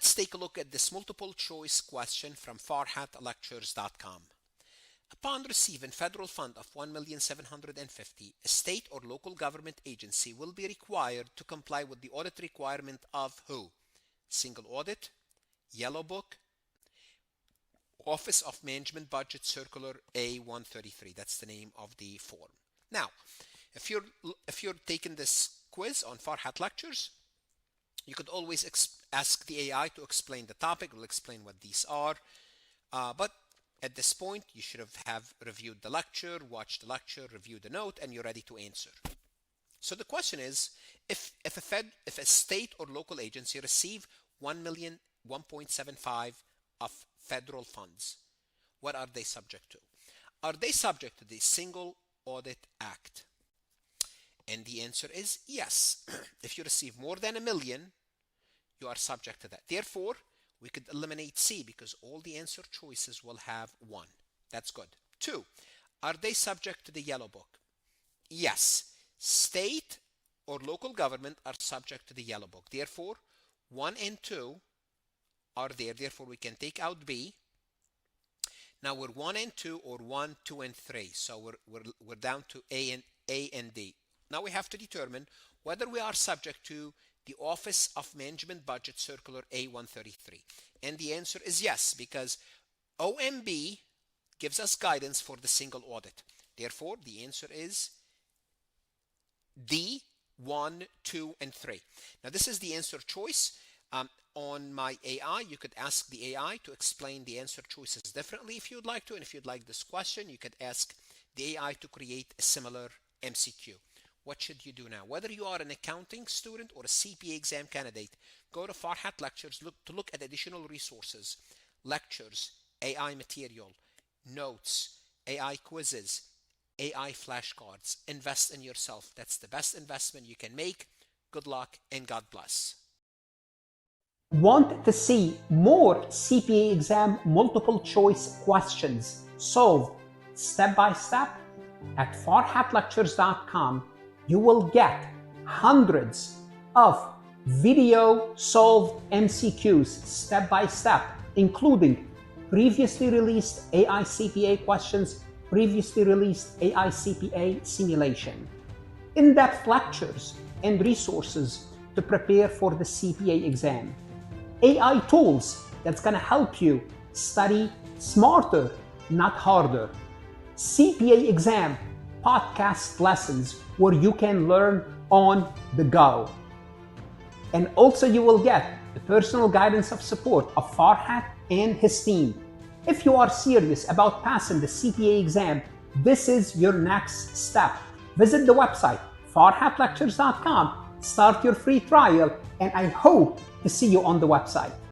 Let's take a look at this multiple choice question from farhatlectures.com. Upon receiving federal fund of $1,750,000, a state or local government agency will be required to comply with the audit requirement of who? Single audit, yellow book, Office of Management Budget Circular A133. That's the name of the form. Now, if you're taking this quiz on Farhat Lectures, you could always ask the AI to explain the topic. We'll explain what these are. But at this point, you should have reviewed the lecture, watched the lecture, reviewed the note, and you're ready to answer. So the question is, if a state or local agency receive $1.75 of federal funds, what are they subject to? Are they subject to the Single Audit Act? And the answer is yes. If you receive more than $1 million, you are subject to that. Therefore, we could eliminate C because all the answer choices will have 1. That's good. 2, are they subject to the yellow book? Yes. State or local government are subject to the yellow book. Therefore, 1 and 2 are there. Therefore, we can take out B. Now we're 1 and 2 or 1, 2, and 3. So we're down to A and D. Now we have to determine whether we are subject to the Office of Management Budget Circular A133. And the answer is yes, because OMB gives us guidance for the single audit. Therefore, the answer is D, 1, 2, and 3. Now this is the answer choice. On my AI, you could ask the AI to explain the answer choices differently if you'd like to. And if you'd like this question, you could ask the AI to create a similar MCQ. What should you do now? Whether you are an accounting student or a CPA exam candidate, go to Farhat Lectures to look at additional resources, lectures, AI material, notes, AI quizzes, AI flashcards. Invest in yourself. That's the best investment you can make. Good luck and God bless. Want to see more CPA exam multiple choice questions solved step by step? At farhatlectures.com, you will get hundreds of video solved MCQs step by step, including previously released AI CPA questions, previously released AI CPA simulation, in-depth lectures and resources to prepare for the CPA exam, AI tools that's going to help you study smarter, not harder, CPA exam podcast lessons where you can learn on the go. And also you will get the personal guidance of support of Farhat and his team. If you are serious about passing the CPA exam, this is your next step. Visit the website farhatlectures.com, start your free trial, and I hope to see you on the website.